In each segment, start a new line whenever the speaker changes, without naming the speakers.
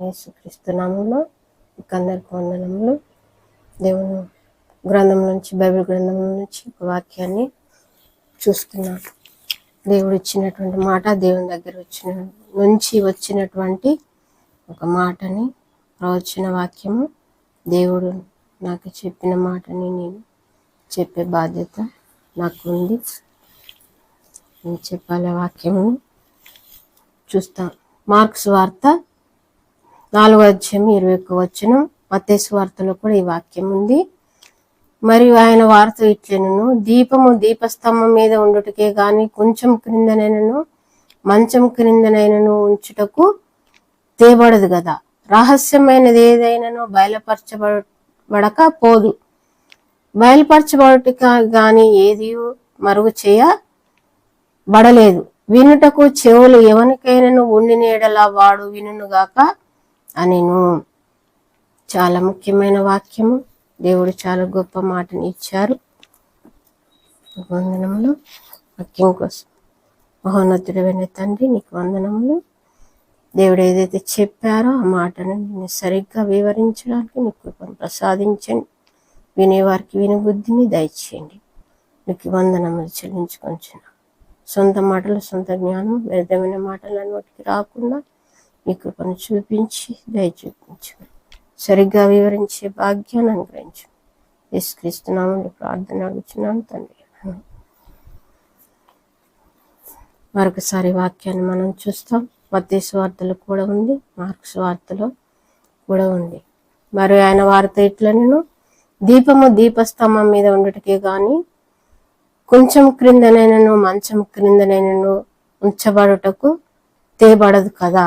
యేసుక్రీస్తు నామములో అందరికి వందనములు. దేవుని గ్రంథం నుంచి, బైబిల్ గ్రంథం నుంచి ఒక వాక్యాన్ని చూస్తున్నాం. దేవుడు ఇచ్చినటువంటి మాట, దేవుని దగ్గర వచ్చినటువంటి ఒక మాటని, ప్రవచన వాక్యము. దేవుడు నాకు చెప్పిన మాటని నేను చెప్పే బాధ్యత నాకు ఉంది. నేను చెప్పాలి వాక్యము. చూస్తాం. మార్క్స్ వార్త 4:21 మత్తయి వార్తలో కూడా ఈ వాక్యం ఉంది. మరియు ఆయన వార్త ఇట్లనెను, దీపము దీపస్తంభం మీద ఉండుటకే గాని కొంచెం క్రిందనైనను మంచం క్రిందనైనను ఉంచుటకు తేబడదు కదా. రహస్యమైనది ఏదైనాను బయలుపరచబడక పోదు. బయలుపరచబడుట గాని ఏది మరుగు చేయబడలేదు. వినుటకు చెవులు ఎవరికైనాను ఉండిన ఎడల వాడు వినుగాక అనెను. చాలా ముఖ్యమైన వాక్యము. దేవుడు చాలా గొప్ప మాటని ఇచ్చారు. వందనములు. వాక్యం కోసం మహోన్నతుడైన తండ్రి, నీకు వందనములు. దేవుడు ఏదైతే చెప్పారో ఆ మాటను నేను సరిగ్గా వివరించడానికి నీకు కృపను ప్రసాదించండి. వినేవారికి వినుబుద్ధిని దయచేయండి. నీకు వందనములు చెల్లించుకొంచున్నాను. సొంత మాటలు, సొంత జ్ఞానం, వ్యర్థమైన మాటలు అన్నిటికి రాకుండా నీ కృపను చూపించి దయ చూపించు. సరిగ్గా వివరించే భాగ్యాన్ని అనుగ్రహించు. యేసుక్రీస్తు నామములో ప్రార్థన అడుగుచున్నాను తండ్రి. మరొకసారి వాక్యాన్ని మనం చూస్తాం. మత్తయి వార్తలో కూడా ఉంది, మార్క్స్ వార్తలో కూడా ఉంది. మరి ఆయన వార్త ఇట్లనెను, దీపము దీపస్తంభం మీద ఉండుటకే గాని కొంచెం క్రిందనైనను మంచం క్రిందనైనను ఉంచబడుటకు తేబడదు కదా.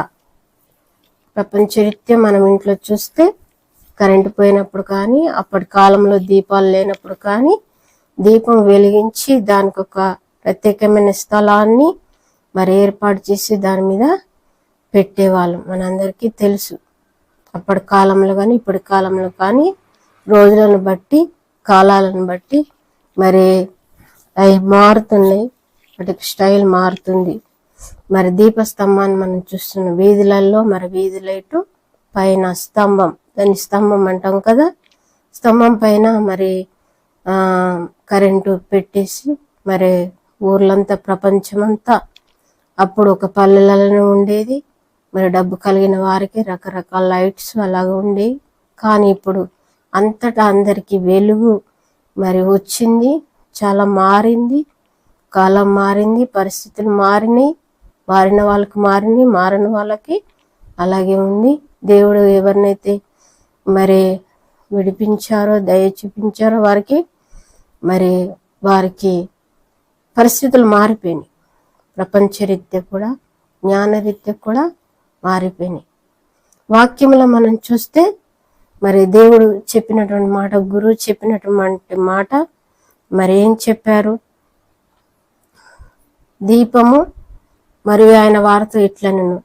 ప్రపంచరీత్యా మనం ఇంట్లో చూస్తే కరెంటు పోయినప్పుడు కానీ, అప్పటి కాలంలో దీపాలు లేనప్పుడు కానీ, దీపం వెలిగించి దానికి ఒక ప్రత్యేకమైన స్థలాన్ని మరి ఏర్పాటు చేసి దాని మీద పెట్టేవాళ్ళం. మనందరికీ తెలుసు. అప్పటి కాలంలో కానీ ఇప్పటి కాలంలో కానీ రోజులను బట్టి, కాలాలను బట్టి మరి అవి మారుతున్నాయి. వాటికి స్టైల్ మారుతుంది. మరి దీపస్తంభాన్ని మనం చూస్తున్నాం వీధులలో. మరి వీధి లైటు పైన స్తంభం, దాన్ని స్తంభం అంటాం కదా, స్తంభం పైన మరి కరెంటు పెట్టేసి మరి ఊర్లంతా, ప్రపంచమంతా అప్పుడు ఒక పల్లెలలో ఉండేది. మరి డబ్బు కలిగిన వారికి రకరకాల లైట్స్ అలాగ ఉండేవి. కానీ ఇప్పుడు అంతటా అందరికీ వెలుగు మరి వచ్చింది. చాలా మారింది. కాలం మారింది, పరిస్థితులు మారినాయి. మారిన వాళ్ళకి మారినాయి, మారిన వాళ్ళకి అలాగే ఉంది. దేవుడు ఎవరినైతే మరి విడిపించారో, దయ చూపించారో వారికి పరిస్థితులు మారిపోయినాయి. ప్రపంచరీత్యా కూడా, జ్ఞానరీత్యా కూడా మారిపోయినాయి. వాక్యంలో మనం చూస్తే మరి దేవుడు చెప్పినటువంటి మాట, గురువు చెప్పినటువంటి మాట మరి ఏం చెప్పారు? దీపము మరియు ఆయన వార్త ఇట్లనెను,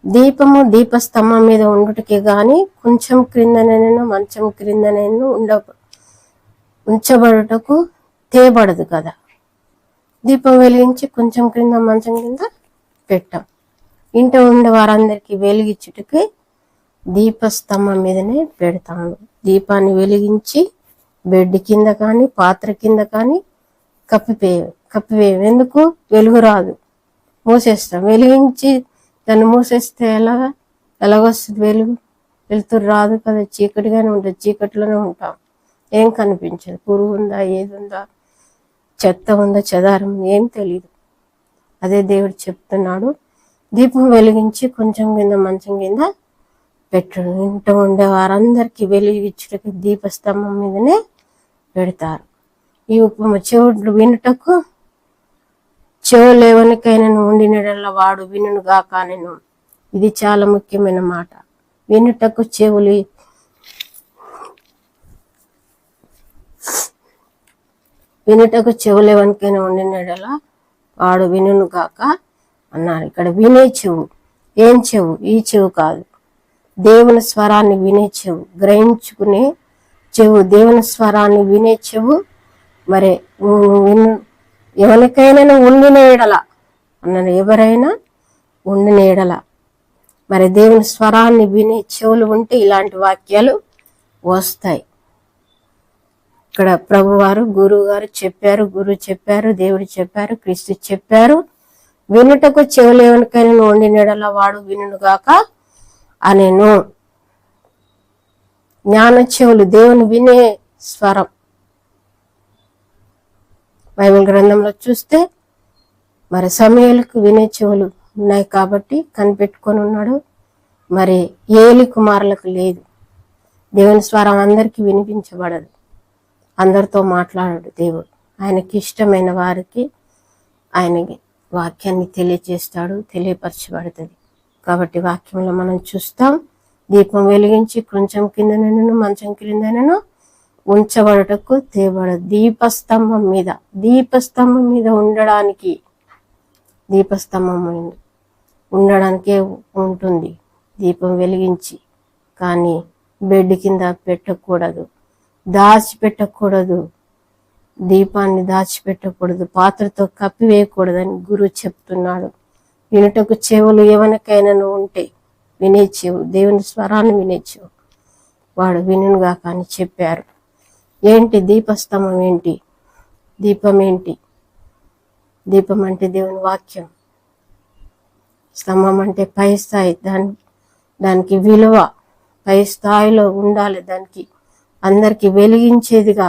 దీపము దీపస్తంభం మీద ఉండుటకే గాని కొంచెం క్రిందనైనా మంచం క్రిందనైనా ఉంచబడుటకు తేబడదు కదా. దీపం వెలిగించి కొంచెం క్రింద, మంచం కింద పెట్టాం. ఇంట ఉండే వారందరికీ వెలిగించుటకి దీపస్తంభం మీదనే పెడతాము. దీపాన్ని వెలిగించి బెడ్ కింద కానీ, పాత్ర కింద కానీ కప్పివేయం. ఎందుకు? వెలుగు రాదు, మూసేస్తాం. వెలిగించి దాన్ని మూసేస్తే ఎలాగొస్తుంది వెలుగు? వెలుతురు రాదు కదా, చీకటిగానే ఉంటుంది. చీకటిలోనే ఉంటాం, ఏం కనిపించదు. పురుగు ఉందా, ఏది ఉందా, చెత్త ఉందా, చెదారం ఏం తెలియదు. అదే దేవుడు చెప్తున్నాడు, దీపం వెలిగించి కొంచెం కింద, మంచం కింద పెట్టడు. ఇంట ఉండే వారందరికీ వెలిగించుటకి దీపస్తంభం మీదనే పెడతారు. ఈ ఉపమ, చెవులు వినుటకు చెవులు ఎవరికైనా ఉండినడల్లా వాడు వినుగాక అనెను. ఇది చాలా ముఖ్యమైన మాట. వినుటకు చెవులు ఎవరికైనా ఉండినడల్లా వాడు వినుగాక అన్నారు. ఇక్కడ వినే చెవు. ఏం చెవు? ఈ చెవు కాదు, దేవుని స్వరాన్ని వినే చెవు, గ్రహించుకునే చెవు, దేవుని స్వరాన్ని వినే చెవు. మరి ఎవరికైనా ఉండిన ఎడల అన్నాడు. ఎవరైనా ఉండిన ఎడల మరి దేవుని స్వరాన్ని వినే చెవులు ఉంటే ఇలాంటి వాక్యాలు వస్తాయి. ఇక్కడ ప్రభువారు గురువు గారు చెప్పారు, గురువు చెప్పారు, దేవుడు చెప్పారు, క్రీస్తు చెప్పారు. వినుటకు చెవులు ఎవరికైనా ఉండి నెడల వాడు వినుగాక అనేను. జ్ఞాన చెవులు, దేవుని వినే స్వరం. బైబిల్ గ్రంథంలో చూస్తే మరి సమూయేలుకు వినే చెవులు ఉన్నాయి కాబట్టి కనిపెట్టుకొని ఉన్నాడు. మరి ఏలి కుమారులకు లేదు. దేవుని స్వరం అందరికీ వినిపించబడదు, అందరితో మాట్లాడాడు దేవుడు. ఆయనకి ఇష్టమైన వారికి ఆయనకి వాక్యాన్ని తెలియజేస్తాడు, తెలియపరచబడుతుంది. కాబట్టి వాక్యంలో మనం చూస్తాం, దీపం వెలిగించి కొంచెం కిందనను మంచం క్రిందనను ఉంచబడటకు తేబడదు. దీపస్తంభం మీద ఉండడానికి, దీపస్తంభం ఉండడానికే ఉంటుంది దీపం వెలిగించి. కానీ బెడ్ కింద పెట్టకూడదు, దాచిపెట్టకూడదు, దీపాన్ని దాచిపెట్టకూడదు, పాత్రతో కప్పివేయకూడదని గురువు చెప్తున్నాడు. వినుటకు చెవులు ఎవరికైనా ఉంటే వినే చెవు, దేవుని స్వరాన్ని వినే చెవు వాడు వినుగా కానీ చెప్పారు. ఏంటి దీపస్తంభం? ఏంటి దీపం? ఏంటి దీపం? అంటే దేవుని వాక్యం. స్తంభం అంటే పై స్థాయి, దానికి విలువ పై స్థాయిలో ఉండాలి, దానికి అందరికి వెలిగించేదిగా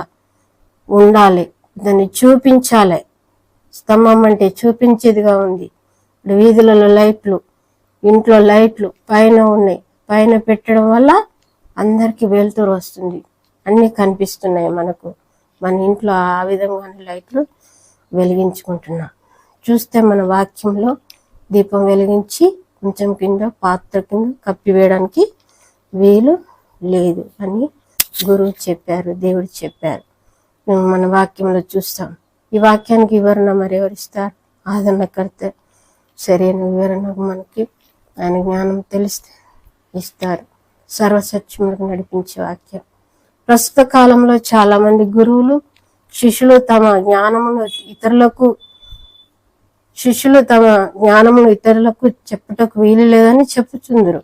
ఉండాలి, దాన్ని చూపించాలి. స్తంభం అంటే చూపించేదిగా ఉంది. ఇప్పుడు వీధులలో లైట్లు, ఇంట్లో లైట్లు పైన ఉన్నాయి, పైన పెట్టడం వల్ల అందరికి వెలుతురు వస్తుంది, అన్నీ కనిపిస్తున్నాయి మనకు. మన ఇంట్లో ఆ విధంగానే లైట్లు వెలిగించుకుంటున్నాం. చూస్తే మన వాక్యంలో దీపం వెలిగించి కొంచెం కింద పాత్ర కింద కప్పివేయడానికి వీలు లేదు అని గురువు చెప్పారు, దేవుడు చెప్పారు. మన వాక్యంలో చూస్తాం. ఈ వాక్యానికి వివరణ మరి ఎవరిస్తారు? ఆదరణకర్త సరైన వివరణ మనకి ఆయన జ్ఞానం తెలిస్తే ఇస్తారు. సర్వసత్యములకు నడిపించే వాక్యం. ప్రస్తుత కాలంలో చాలా మంది గురువులు శిష్యులు తమ జ్ఞానమును ఇతరులకు చెప్పుటకు వీలు లేదని చెప్పుచుందురు.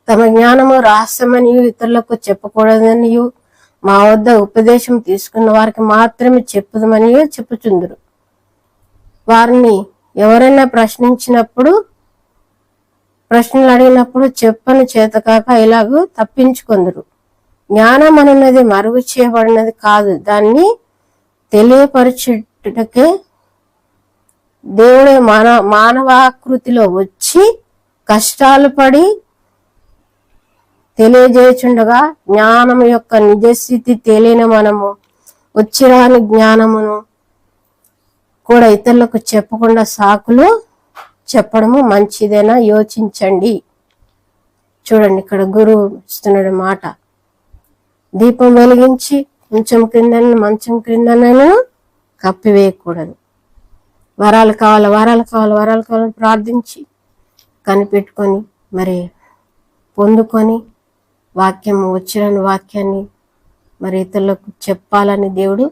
తమ జ్ఞానము రహస్యమనియు ఇతరులకు చెప్పకూడదనియు, మా వద్ద ఉపదేశం తీసుకున్న వారికి మాత్రమే చెప్పుదమనియు చెప్పుచుందురు. వారిని ఎవరైనా ప్రశ్నలు అడిగినప్పుడు చెప్పని చేతకాక ఇలాగూ తప్పించుకొందురు. జ్ఞానం అనున్నది మరుగు చేయబడినది కాదు, దాన్ని తెలియపరచుటకే దేవుడు మానవాకృతిలో వచ్చి కష్టాలు పడి తెలియజేయుచుండగా, జ్ఞానం యొక్క నిజస్థితి తెలియని మనము వచ్చిరాని జ్ఞానమును కూడా ఇతరులకు చెప్పకుండా సాకులు చెప్పడము మంచిదేనా? యోచించండి. చూడండి, ఇక్కడ గురువు ఇస్తున్నాడు మాట. దీపం వెలిగించి కొంచెం క్రిందనను మంచం క్రిందనను కప్పివేయకూడదు. వరాలు కావాలి ప్రార్థించి కనిపెట్టుకొని మరి పొందుకొని వచ్చిన వాక్యాన్ని మరి ఇతరులకు చెప్పాలని దేవుడు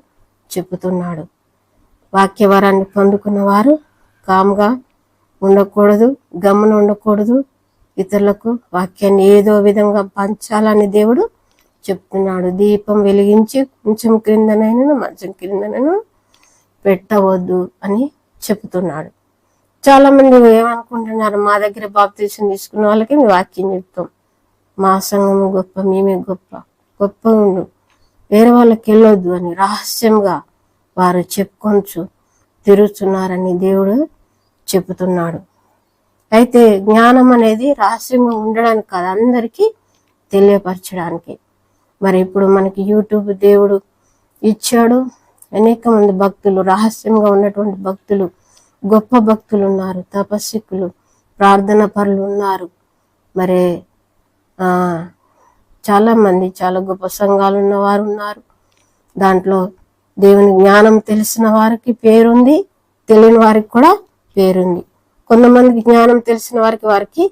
చెబుతున్నాడు. వాక్యవరాన్ని పొందుకున్న వారు కామ్గా ఉండకూడదు, గమ్మున ఉండకూడదు. ఇతరులకు వాక్యాన్ని ఏదో విధంగా పంచాలని దేవుడు చెప్తున్నాడు. దీపం వెలిగించి కొంచెం క్రిందనైనా మంచం క్రిందనైనా పెట్టవద్దు అని చెప్తున్నాడు. చాలా మంది ఏమనుకుంటున్నారు, మా దగ్గర బాప్తీసం తీసుకున్న వాళ్ళకి మీ వాక్యం చెప్తాం, మా సంఘము గొప్ప, మేమే గొప్ప ఉండు, వేరే వాళ్ళకి వెళ్ళొద్దు అని రహస్యంగా వారు చెప్పుకొంచు తిరుగుతున్నారని దేవుడు చెబుతున్నాడు. అయితే జ్ఞానం అనేది రహస్యంగా ఉండడానికి కాదు, అందరికీ తెలియపరచడానికి. మరి ఇప్పుడు మనకి యూట్యూబ్ దేవుడు ఇచ్చాడు. అనేక మంది భక్తులు, రహస్యంగా ఉన్నటువంటి భక్తులు, గొప్ప భక్తులు ఉన్నారు, తపస్వికులు, ప్రార్థన పరులు ఉన్నారు. మరి చాలా మంది చాలా గొప్ప సంఘాలు ఉన్నవారు ఉన్నారు. దాంట్లో దేవుని జ్ఞానం తెలిసిన వారికి పేరుంది, తెలియని వారికి కూడా పేరుంది. కొంతమందికి జ్ఞానం తెలిసిన వారికి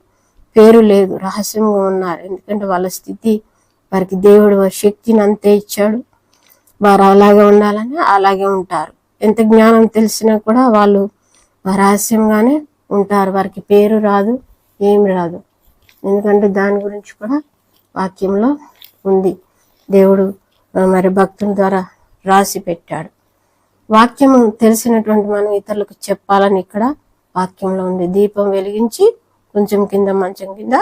పేరు లేదు, రహస్యంగా ఉన్నారు. ఎందుకంటే వాళ్ళ స్థితి, వారికి దేవుడు శక్తిని అంతే ఇచ్చాడు, వారు అలాగే ఉండాలని అలాగే ఉంటారు. ఎంత జ్ఞానం తెలిసినా కూడా వాళ్ళు రహస్యంగానే ఉంటారు. వారికి పేరు రాదు, ఏమి రాదు. ఎందుకంటే దాని గురించి కూడా వాక్యంలో ఉంది. దేవుడు మరి భక్తుల ద్వారా రాసి పెట్టాడు. వాక్యము తెలిసినటువంటి మనం ఇతరులకు చెప్పాలని ఇక్కడ వాక్యంలో ఉంది. దీపం వెలిగించి కొంచెం కింద మంచం కింద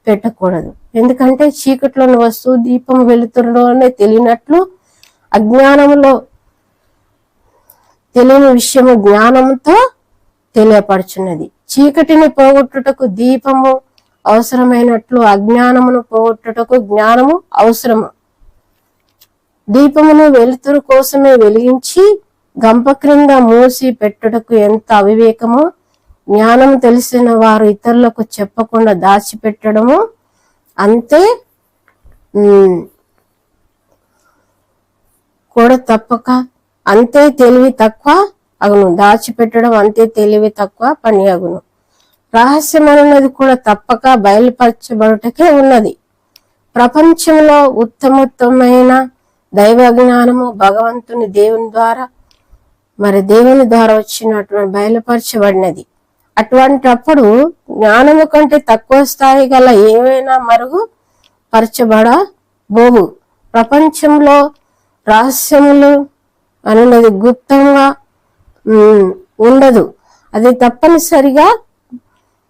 పెట్టకూడదు. ఎందుకంటే చీకట్లోని వస్తువు దీపం వెలుతురులోనే తెలియనట్లు అజ్ఞానంలో తెలియని విషయము జ్ఞానంతో తెలియపడుచున్నది. చీకటిని పోగొట్టుటకు దీపము అవసరమైనట్లు అజ్ఞానమును పోగొట్టుటకు జ్ఞానము అవసరము. దీపమును వెలుతురు కోసమే వెలిగించి గంప క్రింద మూసి పెట్టుటకు ఎంత అవివేకమో, జ్ఞానం తెలిసిన వారు ఇతరులకు చెప్పకుండా దాచిపెట్టడము అంతే కూడా తప్పక అంతే తెలివి తక్కువ అగును. దాచిపెట్టడం అంతే తెలివి తక్కువ పని అగును. రహస్యమైనది కూడా తప్పక బయలుపరచబడుటకే ఉన్నది. ప్రపంచంలో ఉత్తమోత్తమైన దైవ జ్ఞానము భగవంతుని దేవుని ద్వారా వచ్చినటువంటి బయలుపరచబడినది. అటువంటప్పుడు జ్ఞానము కంటే తక్కువ స్థాయి గల ఏవైనా మరుగు పరచబడబోవు. ప్రపంచంలో రహస్యములు అనున్నది గుప్తంగా ఉండదు. అది తప్పనిసరిగా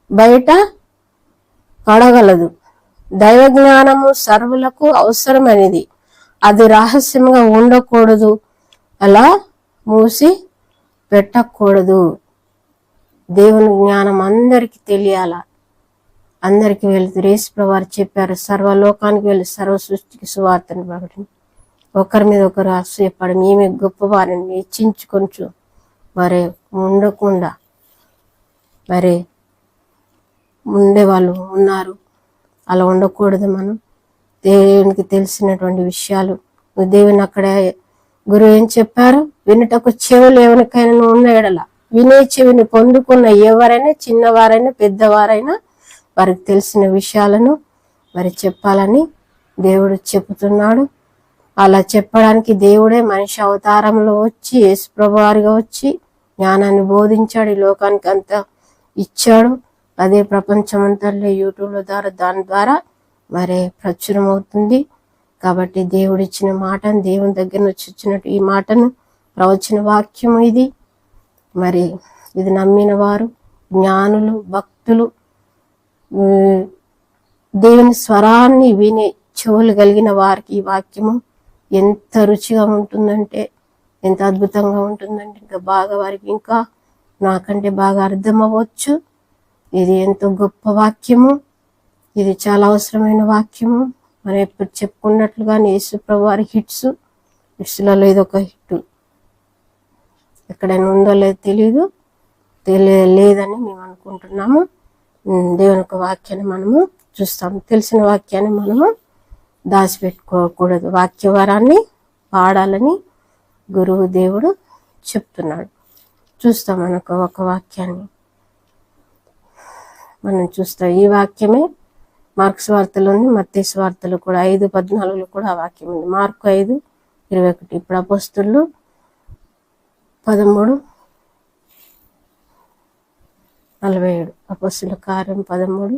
బయట పడగలదు. దైవ జ్ఞానము సర్వులకు అవసరమైనది. అది రహస్యంగా ఉండకూడదు, అలా మూసి పెట్టకూడదు. దేవుని జ్ఞానం అందరికి తెలియాల, అందరికి వెళ్తారు. యేసుప్రభువు వారు చెప్పారు, సర్వలోకానికి వెళ్ళి సర్వ సృష్టికి సువార్తను ప్రకటించు. ఒకరి మీద ఒకరు అసూయపడం, ఈమె గొప్పవారిని హెచ్చించుకొంచు మరి ఉండకుండా మరి ఉండేవాళ్ళు ఉన్నారు. అలా ఉండకూడదు. మనం దేవునికి తెలిసినటువంటి విషయాలు దేవుని అక్కడ గురువు ఏం చెప్పారు, వినుటకు చెవులు ఎవరికైనా ఉన్న ఎడల వినే చెవిని పొందుకున్న ఎవరైనా చిన్నవారైనా పెద్దవారైనా వారికి తెలిసిన విషయాలను మరి చెప్పాలని దేవుడు చెబుతున్నాడు. అలా చెప్పడానికి దేవుడే మనిషి అవతారంలో వచ్చి యేసుప్రభువు వారిగా వచ్చి జ్ఞానాన్ని బోధించాడు, ఈ లోకానికి అంతా ఇచ్చాడు. అదే ప్రపంచం అంతట్లో యూట్యూబ్ల ద్వారా దాని ద్వారా మరి ప్రచురం అవుతుంది. కాబట్టి దేవుడిచ్చిన మాటను, దేవుని దగ్గర నుంచి వచ్చినట్టు ఈ మాటను ప్రవచన వాక్యము ఇది. మరి ఇది నమ్మిన వారు, జ్ఞానులు, భక్తులు, దేవుని స్వరాన్ని వినే చెవులు కలిగిన వారికి ఈ వాక్యము ఎంత రుచిగా ఉంటుందంటే, ఎంత అద్భుతంగా ఉంటుందంటే ఇంకా బాగా వారికి ఇంకా నాకంటే బాగా అర్థం అవ్వచ్చు. ఇది ఎంతో గొప్ప వాక్యము, ఇది చాలా అవసరమైన వాక్యము. మనం ఎప్పుడు చెప్పుకున్నట్లుగానే యేసుప్రభువు వారి హిట్స్లలో ఇదొక హిట్. ఎక్కడైనా ఉందో లేదో లేదని మేము అనుకుంటున్నాము. దేవుని యొక్క వాక్యాన్ని మనము చూస్తాము. తెలిసిన వాక్యాన్ని మనము దాచిపెట్టుకోకూడదు. వాక్యవరాన్ని పాడాలని గురువు దేవుడు చెప్తున్నాడు. చూస్తాం మనకు ఒక వాక్యాన్ని మనం చూస్తాం. ఈ వాక్యమే మార్కు సువార్తలో ఉంది, మత్తయి సువార్తలో కూడా 5:14 కూడా ఆ వాక్యం ఉంది. మార్కు 5:21. ఇప్పుడు అపోస్తలులు 13:47. అపోస్తలుల కార్యం 13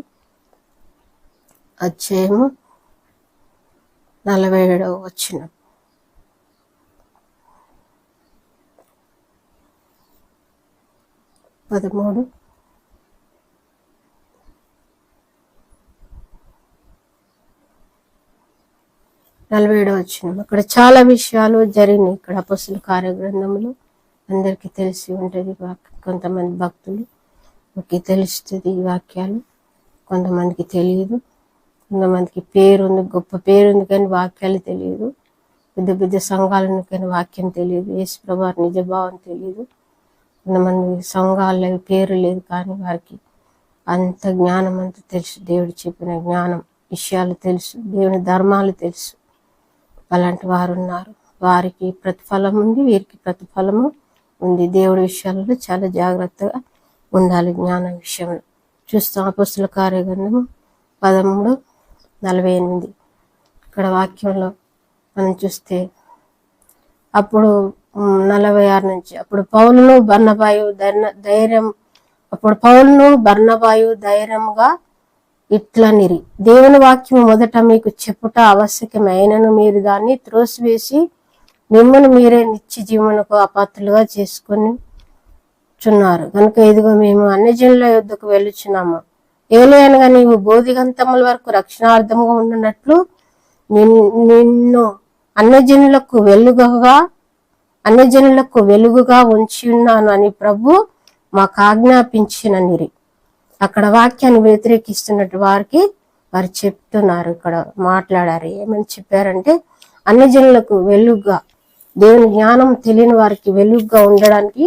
అధ్యాయము 47వ వచనం. పదమూడు 47వ వచనం. అక్కడ చాలా విషయాలు జరిగినాయి. ఇక్కడ అపోస్తలుల కార్య గ్రంథంలో అందరికీ తెలిసి ఉంటుంది. కొంతమంది భక్తులకి తెలుస్తుంది ఈ వాక్యాలు, కొంతమందికి తెలియదు. కొంతమందికి పేరుంది, గొప్ప పేరుంది, కానీ వాక్యాలు తెలియదు. పెద్ద పెద్ద సంఘాలను కానీ వాక్యం తెలియదు, యేసుప్రభువు వారి నిజభావం తెలియదు. కొంతమంది సంఘాల్లో పేరు లేదు, కానీ వారికి అంత జ్ఞానం అంతా తెలుసు. దేవుడు చెప్పిన జ్ఞానం విషయాలు తెలుసు, దేవుని ధర్మాలు తెలుసు. అలాంటి వారు ఉన్నారు. వారికి ప్రతిఫలం ఉంది, వీరికి ప్రతిఫలము ఉంది. దేవుడి విషయాలలో చాలా జాగ్రత్తగా ఉండాలి. జ్ఞానం విషయంలో చూస్తాం. అపోస్తలుల కార్య గ్రంథము 13:48. ఇక్కడ వాక్యంలో మనం చూస్తే అప్పుడు 46 నుంచి, అప్పుడు పౌలును బర్నబాయు ధైర్యం అప్పుడు పౌలును బర్నబాయు ధైర్యంగా ఇట్లనిరి, దేవుని వాక్యము మొదట మీకు చెప్పుట ఆవశ్యకమైనను మీరు దాన్ని త్రోసివేసి మిమ్మల్ని మీరే నిత్య జీవనకు అపాత్రులుగా చేసుకొని చున్నారు కనుక ఇదిగో మేము అన్యజనుల యొద్దకు వెళ్ళుచున్నాము. ఏలయనగా నీవు బోధిగంతముల వరకు రక్షణార్థంగా ఉన్నట్లు నిన్ను అన్యజనులకు వెలుగుగా ఉంచి ఉన్నాను అని ప్రభు మాకు ఆజ్ఞాపించిననిరి. అక్కడ వాక్యాన్ని వ్యతిరేకిస్తున్నట్టు వారు చెప్తున్నారు. ఇక్కడ మాట్లాడారు. ఏమని చెప్పారంటే, అన్యజనులకు వెలుగుగా, దేవుని జ్ఞానం తెలియని వారికి వెలుగుగా ఉండడానికి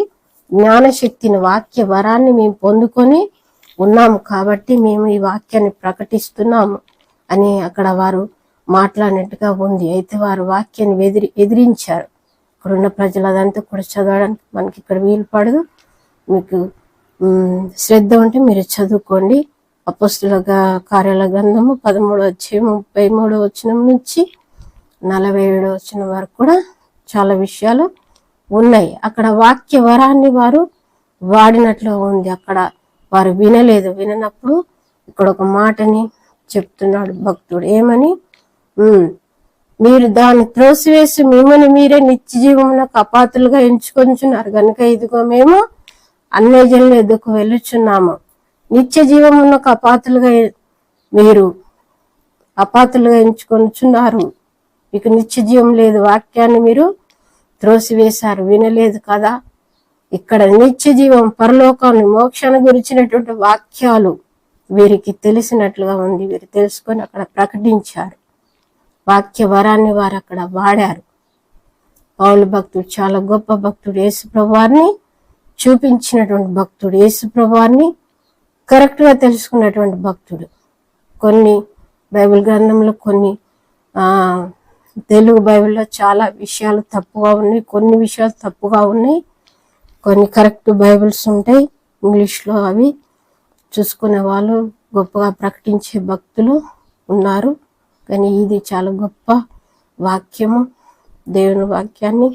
జ్ఞానశక్తిని, వాక్య వరాన్ని మేము పొందుకొని ఉన్నాము కాబట్టి మేము ఈ వాక్యాన్ని ప్రకటిస్తున్నాము అని అక్కడ వారు మాట్లాడినట్టుగా ఉంది. అయితే వారు వాక్యాన్ని ఎదిరించారు. ఇక్కడున్న ప్రజలు అదంతా కూడా చదవడానికి మనకి ఇక్కడ వీలు పడదు. మీకు శ్రద్ధ ఉంటే మీరు చదువుకోండి. అపోస్తుల కార్యాల గ్రంథము 13:33 నుంచి 47 వరకు కూడా చాలా విషయాలు ఉన్నాయి. అక్కడ వాక్య వరాన్ని వారు వాడినట్లు ఉంది. అక్కడ వారు విననప్పుడు ఇక్కడ ఒక మాటని చెప్తున్నాడు భక్తుడు. ఏమని? మీరు దాన్ని త్రోసివేసి మిమ్మల్ని మీరే నిత్య జీవమునకు అపాత్రులుగా ఎంచుకొంచున్నారు కనుక ఇదిగో మేము అన్యజనుల యొద్దకు వెళ్ళుచున్నాము. నిత్య జీవమునకు మీరు అపాత్రులుగా ఎంచుకొంచున్నారు. మీకు నిత్య జీవం లేదు. వాక్యాన్ని మీరు త్రోసివేశారు, వినలేదు కదా. ఇక్కడ నిత్య జీవం, పరలోకాన్ని, మోక్షాన్ని గురించినటువంటి వాక్యాలు వీరికి తెలిసినట్లుగా ఉంది. వీరు తెలుసుకొని అక్కడ ప్రకటించారు. వాక్య వరాన్ని వారు అక్కడ వాడారు. పౌలు భక్తుడు చాలా గొప్ప భక్తుడు. యేసుప్రభువారిని చూపించినటువంటి భక్తుడు. యేసుప్రభువారిని కరెక్ట్ గా తెలుసుకున్నటువంటి భక్తుడు. కొన్ని బైబిల్ గ్రంథంలో, కొన్ని తెలుగు బైబిల్లో చాలా విషయాలు తప్పుగా ఉన్నాయి, కొన్ని విషయాలు తప్పుగా ఉన్నాయి, కొన్ని కరెక్ట్ బైబిల్స్ ఉంటాయి ఇంగ్లీష్లో. అవి చూసుకునే వాళ్ళు, గొప్పగా ప్రకటించే భక్తులు ఉన్నారు. కానీ ఇది చాలా గొప్ప వాక్యము. దేవుని వాక్యాన్ని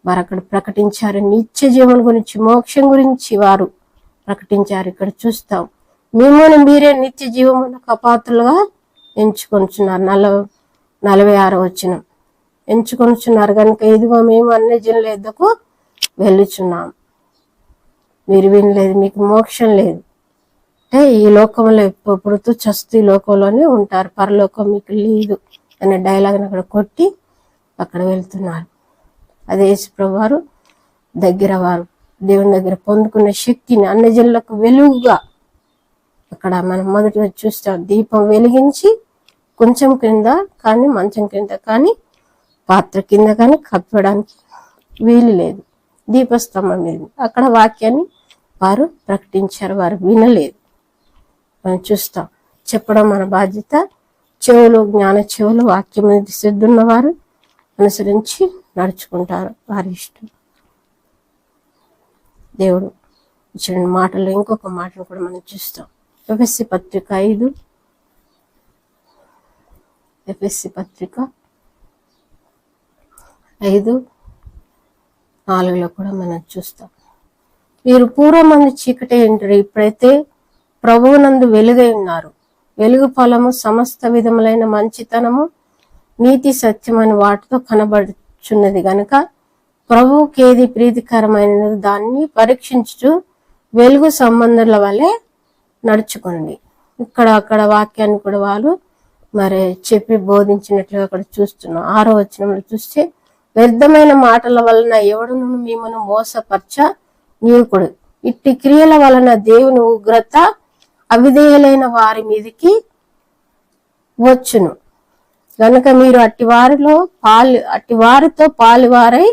వారు అక్కడ ప్రకటించారు. నిత్య జీవన గురించి, మోక్షం గురించి వారు ప్రకటించారు. ఇక్కడ చూస్తాం, మిమ్మల్ని మీరే నిత్య జీవమునకు అపాత్రులుగా ఎంచుకొంచున్నారు. 46 ఎంచుకొంచున్నారు కనుక ఇదిగో మేము అన్యజనుల యొద్దకు వెళ్ళుచున్నాం. మీరు వినలేదు, మీకు మోక్షం లేదు. అంటే ఈ లోకంలో పుడుతూ చస్తూ ఈ లోకంలోనే ఉంటారు, పరలోకం మీకు లేదు అనే డైలాగ్ని అక్కడ కొట్టి అక్కడ వెళ్తున్నారు. అదే యేసుప్రభు వారు దగ్గర, వారు దేవుని దగ్గర పొందుకున్న శక్తిని అన్యజనులకు వెలుగుగా, అక్కడ మనం మొదటిగా చూస్తాం, దీపం వెలిగించి కొంచెం కింద కానీ, మంచం కింద కానీ, పాత్ర కింద కానీ కప్పడానికి వీలు లేదు. దీపస్తంభం మీద అక్కడ వాక్యాన్ని వారు ప్రకటించారు. వారు వినలేదు. మనం చూస్తాం. చెప్పడం మన బాధ్యత. జ్ఞాన చెవులు, వాక్యం మీద శ్రద్ధ ఉన్నవారు అనుసరించి నడుచుకుంటారు. వారి ఇష్టం. దేవుడు ఇచ్చిన మాటలు ఇంకొక మాటను కూడా మనం చూస్తాం. ఎఫెసీ పత్రిక 5:4 కూడా మనం చూస్తాం. మీరు పూర్వమందు చీకటి ఏంటారు, ఇప్పుడైతే ప్రభువునందు వెలుగై ఉన్నారు. వెలుగు ఫలము సమస్త విధములైన మంచితనము, నీతి, సత్యమైన వాటితో కనబడుచున్నది గనుక ప్రభువుకి ఏది ప్రీతికరమైనది దాన్ని పరీక్షించుచు వెలుగు సంబంధుల వలె నడుచుకోండి. అక్కడ వాక్యాన్ని కూడా వాళ్ళు మరి చెప్పి బోధించినట్లుగా అక్కడ చూస్తున్నాం. 6వ వచనంలో చూస్తే, వ్యర్థమైన మాటల వలన ఎవడును మిమ్మను మోసపరచ నీకుడు, ఇట్టి క్రియల వలన దేవుని ఉగ్రత అవిధేయులైన వారి మీదకి వచ్చును గనుక మీరు అట్టి వారితో పాలువారై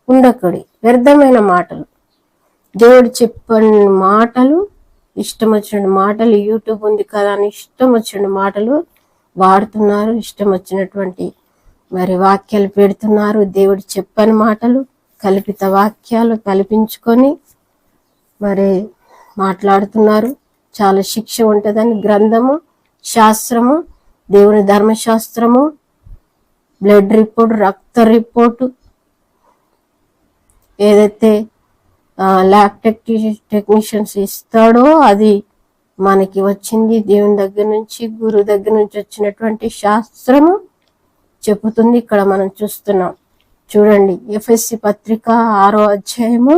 ఉండకుడి. వ్యర్థమైన మాటలు, దేవుడు చెప్పని మాటలు, ఇష్టం వచ్చిన మాటలు, యూట్యూబ్ ఉంది కదా అని ఇష్టం వచ్చిన మాటలు వాడుతున్నారు. ఇష్టం వచ్చినటువంటి మరి వాక్యాలు పెడుతున్నారు. దేవుడు చెప్పని మాటలు, కల్పిత వాక్యాలు కల్పించుకొని మరి మాట్లాడుతున్నారు. చాలా శిక్ష ఉంటుందని గ్రంథము, శాస్త్రము, దేవుని ధర్మశాస్త్రము, బ్లడ్ రిపోర్ట్, రక్త రిపోర్టు, ఏదైతే ల్యాబ్ టెక్నీషియన్స్ ఇస్తాడో అది మనకి వచ్చింది దేవుని దగ్గర నుంచి, గురువు దగ్గర నుంచి వచ్చినటువంటి శాస్త్రము చెబుతుంది. ఇక్కడ మనం చూస్తున్నాం. చూడండి, ఎఫెసీ పత్రిక 6వ అధ్యాయము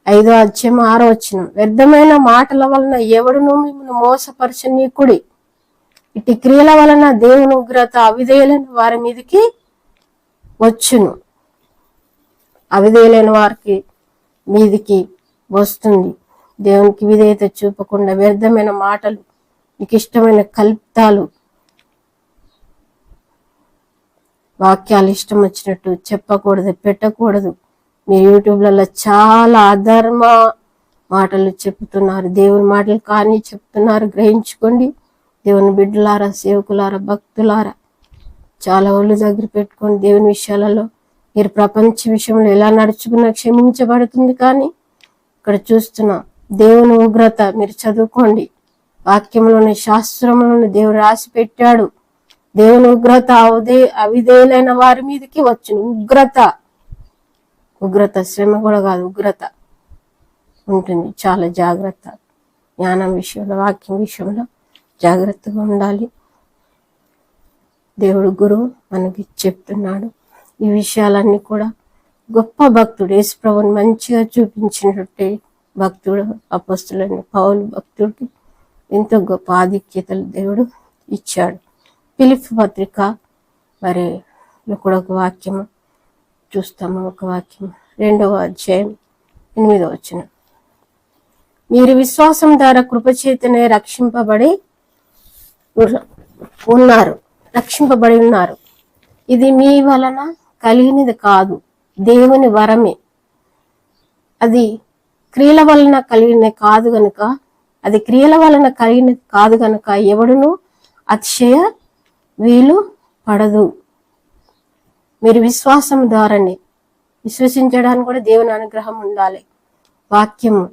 5వ అధ్యాయం 6వ వచనం. వ్యర్థమైన మాటల వలన ఎవడును మిమ్మల్ని మోసపరచనీకుడి, ఇటు క్రియల వలన దేవుని ఉగ్రత అవిధేయులైన వారి మీదకి వచ్చును. అవిధేయులైన వారికి మీదికి వస్తుంది. దేవునికి విధేయత చూపకుండా వ్యర్థమైన మాటలు, మీకు ఇష్టమైన కల్పితాలు, వాక్యాలు ఇష్టం వచ్చినట్టు చెప్పకూడదు, పెట్టకూడదు. మీరు యూట్యూబ్లలో చాలా అధర్మ మాటలు చెప్తున్నారు, దేవుని మాటలు కానీ చెప్తున్నారు. గ్రహించుకోండి దేవుని బిడ్డలారా, సేవకులారా, భక్తులారా. చాలా ఒళ్ళు దగ్గర పెట్టుకోండి. దేవుని విషయాలలో మీరు ప్రపంచ విషయంలో ఎలా నడుచుకున్నా క్షమించబడుతుంది. కానీ ఇక్కడ చూస్తున్నాం దేవుని ఉగ్రత. మీరు చదువుకోండి, వాక్యంలోని శాస్త్రంలోని దేవుడు రాసి పెట్టాడు. దేవుని ఉగ్రత అవిధేయులైన వారి మీదకి వచ్చును. ఉగ్రత శ్రమ కూడా కాదు, ఉగ్రత ఉంటుంది. చాలా జాగ్రత్త. జ్ఞానం విషయంలో, వాక్యం విషయంలో జాగ్రత్తగా ఉండాలి. దేవుడు గురువు మనకి చెప్తున్నాడు. ఈ విషయాలన్నీ కూడా గొప్ప భక్తుడు యేసుప్రభుని మంచిగా చూపించినట్టే భక్తుడు అపొస్తలుడైన పౌలు భక్తుడికి ఎంతో గొప్ప ఆధిక్యతలు దేవుడు ఇచ్చాడు. ఫిలిప్పీ పత్రిక మరి కూడా ఒక వాక్యము చూస్తాము. ఒక వాక్యం 2వ అధ్యాయం 8వ వచనం. మీరు విశ్వాసం ద్వారా కృపచేతనే రక్షింపబడి ఉన్నారు. ఇది మీ వలన కలిగినది కాదు, దేవుని వరమే. అది క్రియల వలన కలిగినది కాదు గనుక ఎవడును అతిశయ వీలు పడదు. మీరు విశ్వాసం ద్వారానే, విశ్వసించడానికి కూడా దేవుని అనుగ్రహం ఉండాలి. వాక్యము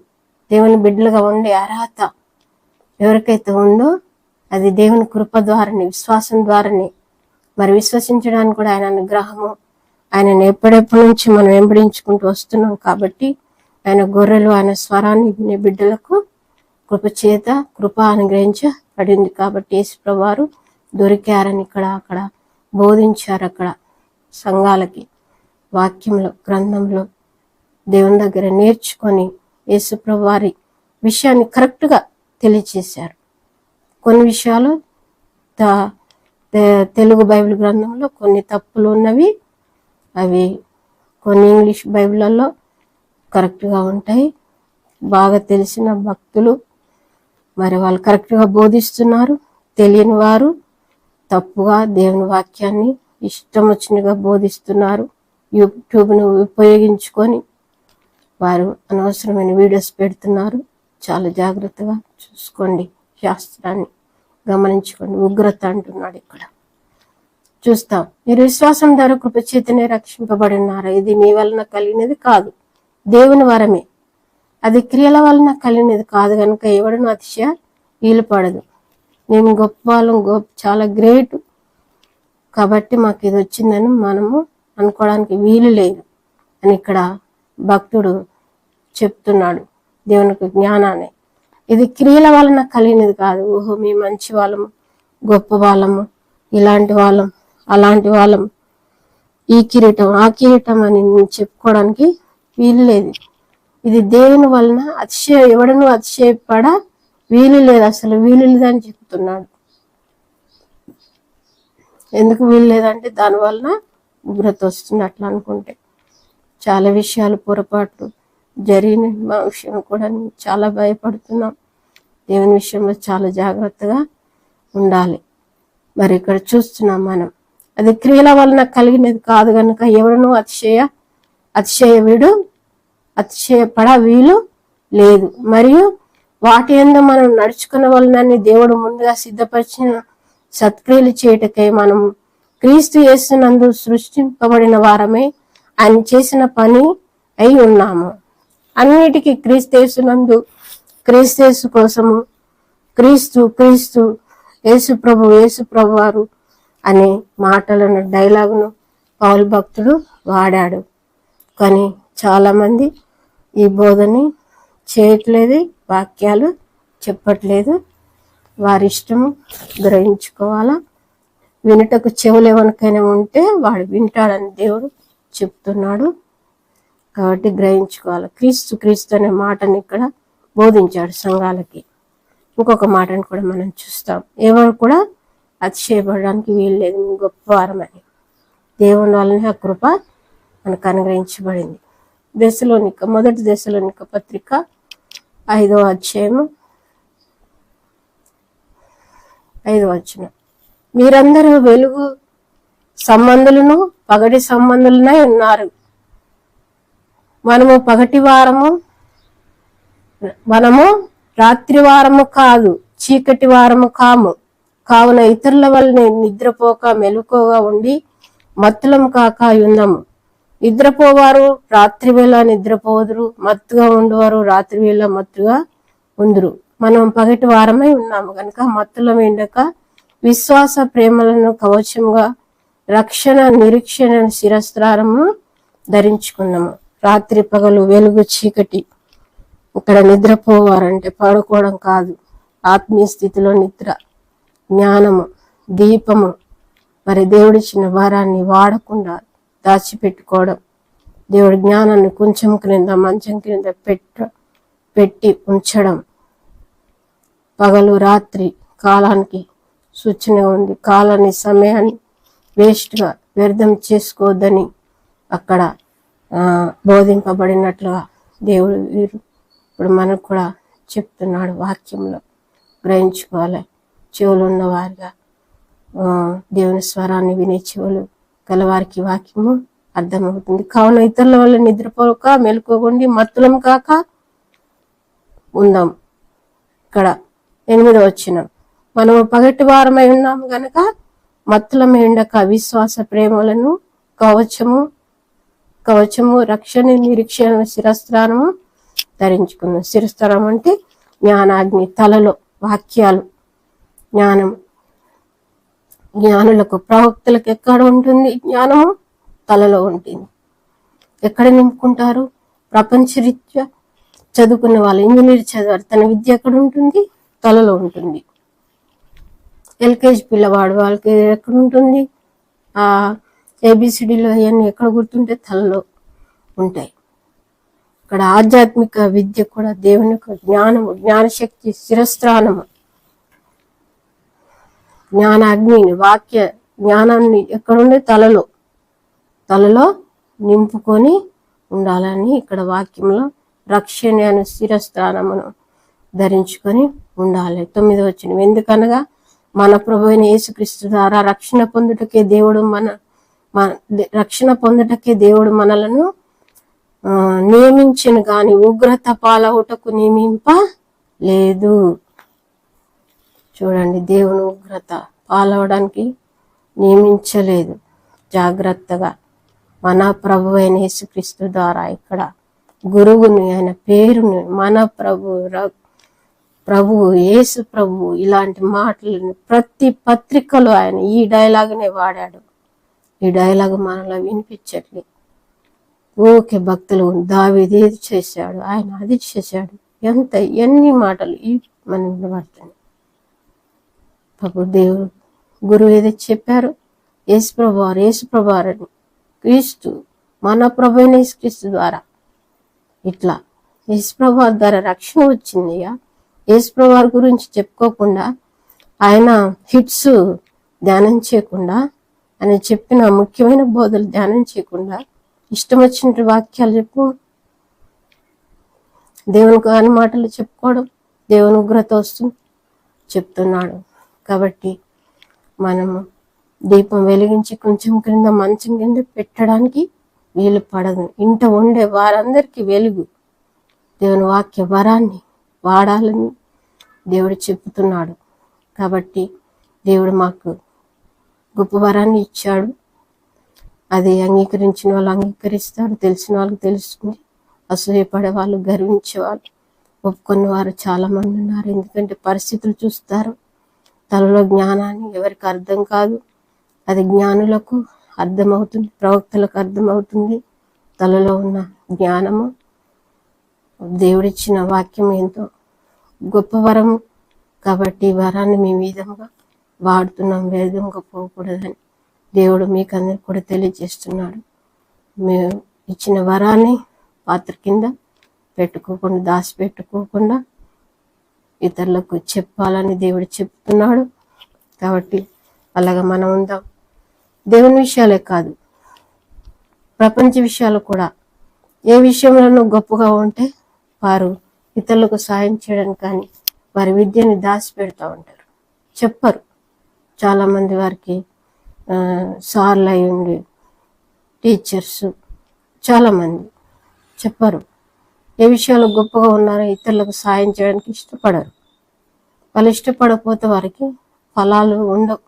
దేవుని బిడ్డలుగా ఉండే అర్హత ఎవరికైతే ఉందో అది దేవుని కృప ద్వారానే, విశ్వాసం ద్వారానే. మరి విశ్వసించడానికి కూడా ఆయన అనుగ్రహము, ఆయనను ఎప్పుడెప్పటి నుంచి మనం వెంబడించుకుంటూ వస్తున్నాం. కాబట్టి ఆయన గొర్రెలు, ఆయన స్వరాన్ని వినే బిడ్డలకు కృప అనుగ్రహించబడింది. కాబట్టి యేసుప్రభువు వారు దొరికారని అక్కడ బోధించారు. అక్కడ సంఘాలకి వాక్యంలో, గ్రంథంలో దేవుని దగ్గర నేర్చుకొని యేసుప్రభువు వారి విషయాన్ని కరెక్ట్గా తెలియచేశారు. కొన్ని విషయాలు తెలుగు బైబిల్ గ్రంథంలో కొన్ని తప్పులు ఉన్నవి, అవి కొన్ని ఇంగ్లీష్ బైబిళ్ళల్లో కరెక్ట్గా ఉంటాయి. బాగా తెలిసిన భక్తులు మరి వాళ్ళు కరెక్ట్గా బోధిస్తున్నారు. తెలియని వారు తప్పుగా దేవుని వాక్యాన్ని ఇష్టం వచ్చినగా బోధిస్తున్నారు. యూట్యూబ్ను ఉపయోగించుకొని వారు అనవసరమైన వీడియోస్ పెడుతున్నారు. చాలా జాగ్రత్తగా చూసుకోండి, శాస్త్రాన్ని గమనించుకోండి. ఉగ్రత అంటున్నాడు ఇక్కడ. చూస్తాం, మీరు విశ్వాసం ద్వారా కృపచేతనే రక్షింపబడి ఉన్నారు. ఇది మీ వలన కలిగినది కాదు, దేవుని వరమే. అది క్రియల వలన కలిగినది కాదు కనుక ఎవడను అతిశయ వీలు పడదు. మేము గొప్ప వాళ్ళం, చాలా గ్రేట్ కాబట్టి మాకు ఇది వచ్చిందని మనము అనుకోవడానికి వీలు లేదు అని ఇక్కడ భక్తుడు చెప్తున్నాడు. దేవునికి జ్ఞానాన్ని, ఇది క్రియల వలన కలిగినది కాదు. ఓహో మేము మంచి వాళ్ళము, గొప్ప వాళ్ళము, ఇలాంటి వాళ్ళం, అలాంటి వాళ్ళం, ఈ కిరీటం ఆ కిరీటం అని చెప్పుకోవడానికి వీలు లేదు. ఇది దేవుని వలన ఎవడను అతిశయపడ వీలు లేదు, అసలు వీలు లేదని చెప్తున్నాడు. ఎందుకు వీలు లేదంటే దానివలన ఉగ్రత వస్తుంది. అట్లా అనుకుంటే చాలా విషయాలు పొరపాట్లు జరిగిన మా విషయం కూడా చాలా భయపడుతున్నాం. దేవుని విషయంలో చాలా జాగ్రత్తగా ఉండాలి. మరి ఇక్కడ చూస్తున్నాం మనం, అది క్రియల వలన కలిగినది కాదు కనుక ఎవడను అతిశయపడ వీలు లేదు. మరియు వాటి యందు మనం నడుచుకున్న వలనని దేవుడు ముందుగా సిద్ధపరిచిన సత్క్రియలు చేయటకై మనం క్రీస్తు యేసునందు సృష్టింపబడిన వారమే ఆయన చేసిన పని అయి ఉన్నాము. అన్నిటికీ క్రీస్తు యేసునందు, క్రీస్తు యేసు కోసము, క్రీస్తు యేసు ప్రభు వారు అనే మాటలను, డైలాగును పౌలు భక్తుడు వాడాడు. కానీ చాలా మంది ఈ బోధని చేయట్లేదు, వాక్యాలు చెప్పట్లేదు. వారి ఇష్టము గ్రహించుకోవాలా. వినుటకు చెవులు ఎవరికైనా ఉంటే వాడు వింటాడని దేవుడు చెప్తున్నాడు. కాబట్టి గ్రహించుకోవాలి. క్రీస్తు అనే మాటని ఇక్కడ బోధించాడు సంఘాలకి. ఇంకొక మాటను కూడా మనం చూస్తాం, ఎవరు కూడా అతిశయపడడానికి వీలు లేదు, గొప్పవారమని. దేవుని వల్లనే ఆ కృప మనకు అనుగ్రహించబడింది. మొదటి దశలోనిక పత్రిక 5వ అధ్యాయము 5వ వచనం, మీరందరూ వెలుగు సంబంధులను పగటి సంబంధులనై ఉన్నారు. మనము రాత్రి వారము కాదు, చీకటి వారము కాము. కావున ఇతరుల వల్లనే నిద్రపోక మెలకువగా ఉండి మత్తులం కాక ఉన్నాము. నిద్రపోవారు రాత్రి వేళ నిద్రపోదురు, మత్తుగా ఉండువారు రాత్రి వేళ మత్తుగా ఉందురు. మనం పగటి వారమై ఉన్నాము కనుక మత్తులం ఎండక విశ్వాస ప్రేమలను కవచముగా, రక్షణ నిరీక్షణ శిరస్త్రారము ధరించుకున్నాము. రాత్రి పగలు వెలుగు చీకటి. ఇక్కడ నిద్రపోవారంటే పడుకోవడం కాదు, ఆత్మీయ స్థితిలో నిద్ర, జ్ఞానము, దీపము. మరి దేవుడిచ్చిన వరాన్ని వాడకుండా దాచిపెట్టుకోవడం, దేవుడి జ్ఞానాన్ని కొంచెం క్రింద మంచం క్రింద పెట్టి ఉంచడం. పగలు రాత్రి కాలానికి సూచన ఉంది. కాలాన్ని సమయాన్ని వేస్ట్గా వ్యర్థం చేసుకోవద్దని అక్కడ బోధింపబడినట్లుగా దేవుడు ఇప్పుడు మనకు కూడా చెప్తున్నాడు. వాక్యంలో గ్రహించుకోవాలి. చెవులు ఉన్నవారిగా, దేవుని స్వరాన్ని వినే చెవులు గలవారికి వాక్యము అర్థమవుతుంది. కావున ఇతరుల వల్ల నిద్రపోక మెలకువగుండి మత్తులం కాక ఉందాం. ఇక్కడ 8వ వచనం, మనము పగటి వారమై ఉన్నాము గనక మత్తులమై ఉండక విశ్వాస ప్రేమలను కవచము రక్షణ నిరీక్షణ శిరస్త్రానము ధరించుకున్నాం. శిరస్త్రానం అంటే జ్ఞానాగ్ని, తలలో వాక్యాలు, జ్ఞానం. జ్ఞానులకు ప్రవక్తలకు ఎక్కడ ఉంటుంది? జ్ఞానము తలలో ఉంటుంది. ఎక్కడ నింపుకుంటారు? ప్రపంచరీత్యా చదువుకున్న వాళ్ళు, ఇంజనీర్ చదివారు, తన విద్య ఎక్కడ ఉంటుంది? తలలో ఉంటుంది. ఎల్కేజీ పిల్లవాడు వాళ్ళకి ఎక్కడ ఉంటుంది? ఏబిసిడీలో అవన్నీ ఎక్కడ గుర్తుంటే తలలో ఉంటాయి. ఇక్కడ ఆధ్యాత్మిక విద్య కూడా దేవుని యొక్క జ్ఞానము, జ్ఞానశక్తి, శిరస్త్రానము, జ్ఞానాగ్నిని, వాక్య జ్ఞానాన్ని ఎక్కడుండే? తలలో నింపుకొని ఉండాలని ఇక్కడ వాక్యంలో రక్షణ అనే శిరస్త్రానమును ధరించుకొని ఉండాలి. 9వ వచనం, ఎందుకనగా మన ప్రభు అయిన యేసుక్రీస్తు ద్వారా రక్షణ పొందుటకే దేవుడు మనలను నియమించను గాని ఉగ్రత పాలవుటకు నియమింపలేదు. చూడండి, దేవుని ఉగ్రత పాలవడానికి నియమించలేదు. జాగ్రత్తగా మన ప్రభు అయిన యేసుక్రీస్తు ద్వారా ఇక్కడ గురువుని, ఆయన పేరుని, మన ప్రభు యేసు ప్రభు ఇలాంటి మాటలను ప్రతి పత్రికలో ఆయన ఈ డైలాగునే వాడాడు. ఈ డైలాగ్ మనలో వినిపించట్లేదు. ఓకే, భక్తులు దావీదు ఏది చేశాడు, ఆయన అది చేశాడు, ఎన్ని మాటలు ఈ మనం వినబడుతుంది. ప్రభు దేవుడు గురువు ఏదైతే చెప్పారు, యేసు ప్రభువారని, క్రీస్తు మన ప్రభు అయిన యేసుక్రీస్తు ద్వారా ఇట్లా యేసు ప్రభువారి ద్వారా రక్షణ వచ్చిందిగా. యేసు ప్రభువారి గురించి చెప్పుకోకుండా, ఆయన హిట్స్ ధ్యానం చేయకుండా, ఆయన చెప్పిన ముఖ్యమైన బోధలు ధ్యానం చేయకుండా ఇష్టం వచ్చిన వాక్యాలు దేవుని కాని మాటలు చెప్పుకోవడం, దేవుని ఉగ్రత వస్తుంది చెప్తున్నాడు. కాబట్టి మనము దీపం వెలిగించి కొంచెం క్రింద మంచం కింద పెట్టడానికి వీలు పడదు. ఇంట ఉండే వారందరికీ వెలుగు, దేవుని వాక్య వరాన్ని వాడాలని దేవుడు చెప్తున్నాడు. కాబట్టి దేవుడు మాకు గొప్ప వరాన్ని ఇచ్చాడు. అది అంగీకరించిన వాళ్ళు అంగీకరిస్తారు, తెలిసిన వాళ్ళు తెలుసుకుని, అసూయపడే వాళ్ళు, గర్వించే వాళ్ళు, ఒప్పుకున్న వారు చాలా మంది ఉన్నారు. ఎందుకంటే పరిస్థితులు చూస్తారు. తనలో జ్ఞానాన్ని ఎవరికి అర్థం కాదు, అది జ్ఞానులకు అర్థమవుతుంది, ప్రవక్తలకు అర్థమవుతుంది. తనలో ఉన్న జ్ఞానము దేవుడిచ్చిన వాక్యం ఎంతో గొప్ప వరము కాబట్టి ఈ వరాన్ని మీ విధంగా వాడుతున్నాం, వేదంగా పోకూడదని దేవుడు మీకు అందరికి కూడా తెలియజేస్తున్నాడు. మేము ఇచ్చిన వరాన్ని పాత్ర కింద పెట్టుకోకుండా, దాచిపెట్టుకోకుండా ఇతరులకు చెప్పాలని దేవుడు చెప్తున్నాడు. కాబట్టి అలాగా మనం ఉందాం. దేవుని విషయాలే కాదు, ప్రపంచ విషయాలు కూడా ఏ విషయంలోనూ గొప్పగా ఉంటే వారు ఇతరులకు సాయం చేయడానికి కానీ వారి విద్యని దాచిపెడతా ఉంటారు, చెప్పరు. చాలామంది వారికి సార్లు అయి ఉండి టీచర్స్ చాలామంది చెప్పరు. ఏ విషయాలు గొప్పగా ఉన్నారో ఇతరులకు సాయం చేయడానికి ఇష్టపడరు. వాళ్ళు ఇష్టపడకపోతే వారికి ఫలాలు ఉండవు.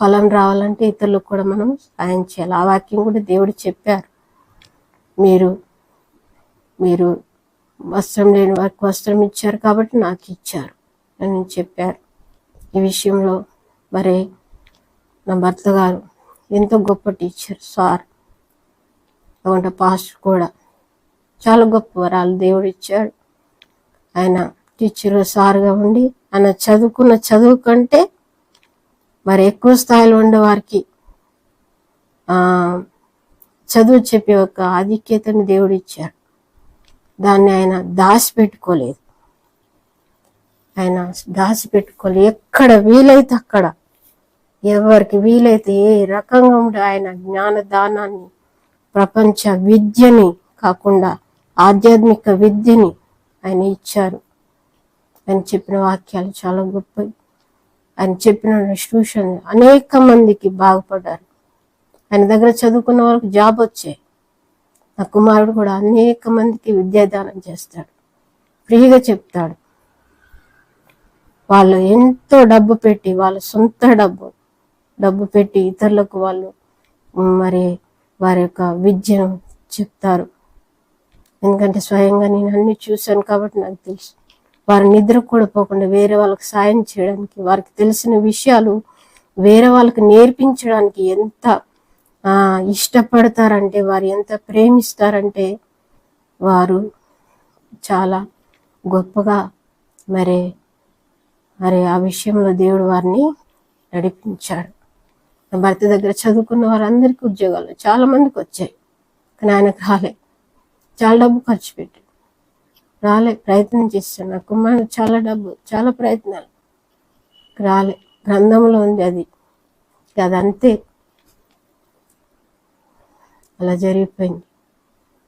ఫలం రావాలంటే ఇతరులకు కూడా మనం సాయం చేయాలి. ఆ వాక్యం కూడా దేవుడు చెప్పారు. మీరు మీరు వస్త్రం లేని వారికి వస్త్రం ఇచ్చారు కాబట్టి నాకు ఇచ్చారు అని చెప్పారు. ఈ విషయంలో మరి నా భర్త గారు ఎంతో గొప్ప టీచర్, సార్, లేకుంటే పాస్టర్ కూడా చాలా గొప్ప వరాలు దేవుడు ఇచ్చాడు. ఆయన టీచర్ సార్గా ఉండి ఆయన చదువుకున్న చదువు కంటే మరి ఎక్కువ స్థాయిలో ఉండే వారికి చదువు చెప్పే ఒక ఆధిక్యతను దేవుడు ఇచ్చాడు. దాన్ని ఆయన దాచిపెట్టుకోలేదు. ఎక్కడ వీలైతే అక్కడ, ఎవరికి వీలైతే ఏ రకంగా ఉండే ఆయన జ్ఞానదానాన్ని, ప్రపంచ విద్యని కాకుండా ఆధ్యాత్మిక విద్యని ఆయన ఇచ్చారు. ఆయన చెప్పిన వాక్యాలు చాలా గొప్పవి. ఆయన చెప్పిన ట్యూషన్ అనేక మందికి బాగుపడ్డారు. ఆయన దగ్గర చదువుకున్న వాళ్ళకి జాబ్ వచ్చాయి. నా కుమారుడు కూడా అనేక మందికి విద్యాదానం చేస్తాడు, ఫ్రీగా చెప్తాడు. వాళ్ళు ఎంతో డబ్బు పెట్టి, వాళ్ళ సొంత డబ్బు పెట్టి ఇతరులకు వాళ్ళు మరి వారి యొక్క విద్యను చెప్తారు. ఎందుకంటే స్వయంగా నేను అన్ని చూశాను కాబట్టి నాకు తెలుసు. వారి నిద్ర కూడా పోకుండా వేరే వాళ్ళకి సాయం చేయడానికి, వారికి తెలిసిన విషయాలు వేరే వాళ్ళకి నేర్పించడానికి ఎంత ఇష్టపడతారంటే, వారు ఎంత ప్రేమిస్తారంటే వారు చాలా గొప్పగా మరి ఆ విషయంలో దేవుడు వారిని నడిపించాడు. నా భర్త దగ్గర చదువుకున్న వారందరికీ ఉద్యోగాలు చాలా మందికి వచ్చాయి, కానీ ఆయనకు రాలే. చాలా డబ్బు ఖర్చు పెట్టి రాలే. ప్రయత్నం చేశాను. నా కుమారుడు చాలా డబ్బు, చాలా ప్రయత్నాలు, రాలే. గ్రంథంలో ఉంది అది. అదంతే, అలా జరిగిపోయింది.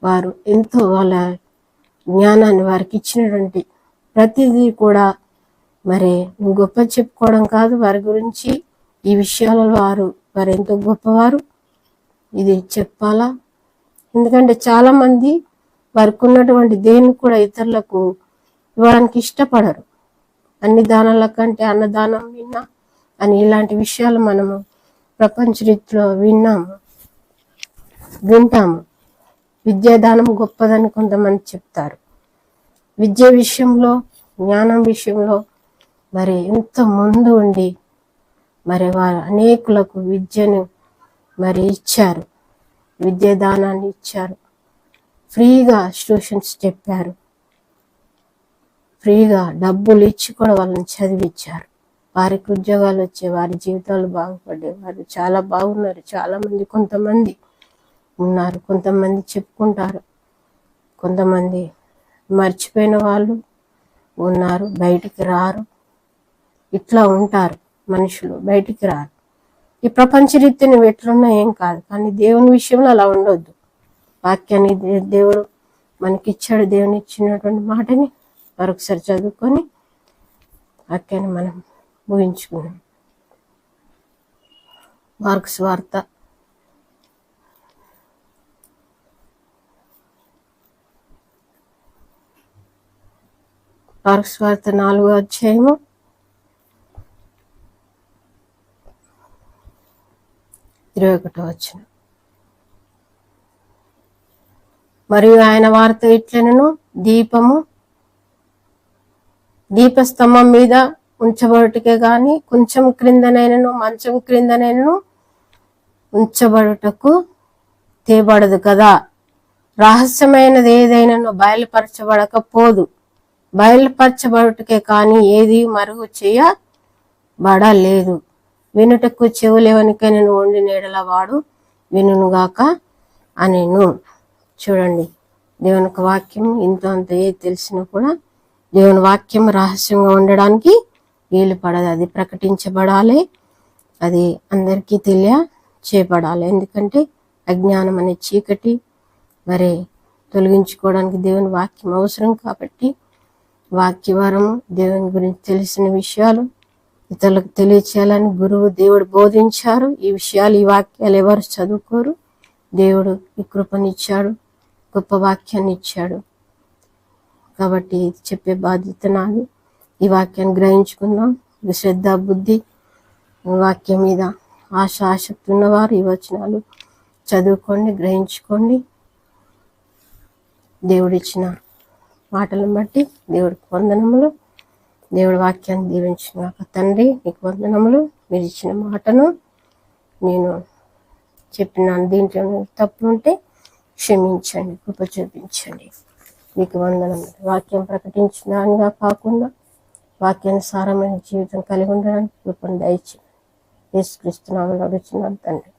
వారు ఎంతో వాళ్ళ జ్ఞానాన్ని, వారికి ఇచ్చినటువంటి ప్రతిదీ కూడా మరి గొప్ప చెప్పుకోవడం కాదు, వారి గురించి ఈ విషయాలలో వారు ఎంతో గొప్పవారు, ఇది చెప్పాలా. ఎందుకంటే చాలా మంది వారికి ఉన్నటువంటి దేన్ని కూడా ఇతరులకు ఇవ్వడానికి ఇష్టపడరు. అన్ని దానాల కంటే అన్నదానం విన్నా అని ఇలాంటి విషయాలు మనము ప్రపంచ రీతిలో వింటాము. విద్యాదానం గొప్పదని కొంతమంది చెప్తారు. విద్య విషయంలో, జ్ఞానం విషయంలో మరి ఎంతో ముందు ఉండి మరి వారు అనేకులకు విద్యను మరి ఇచ్చారు, విద్యాదానాన్ని ఇచ్చారు. ఫ్రీగా ట్యూషన్స్ చెప్పారు, ఫ్రీగా డబ్బులు ఇచ్చి కూడా వాళ్ళని చదివించారు. వారికి ఉద్యోగాలు వచ్చే, వారి జీవితాలు బాగుపడ్డాయి. వారు చాలా బాగున్నారు. చాలా మంది, కొంతమంది ఉన్నారు, కొంతమంది చెప్పుకుంటారు, కొంతమంది మర్చిపోయిన వాళ్ళు ఉన్నారు, బయటికి రారు. ఇట్లా ఉంటారు మనుషులు, బయటికి రారు. ఈ ప్రపంచ రీత్యా నువ్వు ఎట్లున్నా ఏం కాదు, కానీ దేవుని విషయంలో అలా ఉండొద్దు. వాక్యాన్ని దేవుడు మనకిచ్చాడు. దేవుని ఇచ్చినటువంటి మాటని మరొకసారి చదువుకొని వాక్యాన్ని మనం ముగించుకున్నాం. మార్కు సువార్త 4వ అధ్యాయము 21వ వచనం. మరియు ఆయన వారితో ఇట్లనెను, దీపస్తంభం మీద ఉంచబడుటకే గాని కొంచెం క్రిందనైనను మంచం క్రిందనైనను ఉంచబడుటకు తేబడదు కదా. రహస్యమైనది ఏదైనా బయలుపరచబడకపోదు. బయలుపరచబడుటకే కానీ ఏది మరుగు చేయబడలేదు. వినుటకు చెవులెవనికైనా వండి నీడల వాడు వినుగాక అనేను. చూడండి, దేవుని యొక్క వాక్యం ఇంత అంత ఏది తెలిసినా కూడా దేవుని వాక్యం రహస్యంగా ఉండడానికి వీలు పడదు. అది ప్రకటించబడాలి, అది అందరికీ చేయబడాలి. ఎందుకంటే అజ్ఞానం అనే చీకటి మరి తొలగించుకోవడానికి దేవుని వాక్యం అవసరం. కాబట్టి వాక్యవరము, దేవుని గురించి తెలిసిన విషయాలు ఇతరులకు తెలియచేయాలని దేవుడు బోధించారు. ఈ విషయాలు, ఈ వాక్యాలు ఎవరు చదువుకోరు. దేవుడు ఈ కృపనిచ్చాడు, గొప్ప వాక్యాన్ని ఇచ్చాడు. కాబట్టి ఇది చెప్పే బాధ్యత నాది. ఈ వాక్యాన్ని గ్రహించుకుందాం. శ్రద్ధ బుద్ధి వాక్యం మీద ఆసక్తి ఉన్నవారు ఈ వచనాలు చదువుకోండి, గ్రహించుకోండి. దేవుడిచ్చిన మాటలను బట్టి దేవుడికి వందనములు. దేవుడి వాక్యాన్ని దీవించుగాక. తండ్రి, నీకు వందనములు. మీరు ఇచ్చిన మాటను నేను చెప్పినాను, దీంట్లో తప్పు ఉంటే క్షమించండి, కృప చూపించండి. మీకు వందనములు. వాక్యం ప్రకటించడానిగా కాకుండా వాక్యానుసారమైన జీవితం కలిగి ఉండడానికి కృపను దయచేయండి. యేసుక్రీస్తు నామములో అడుగుచున్నాను తండ్రి.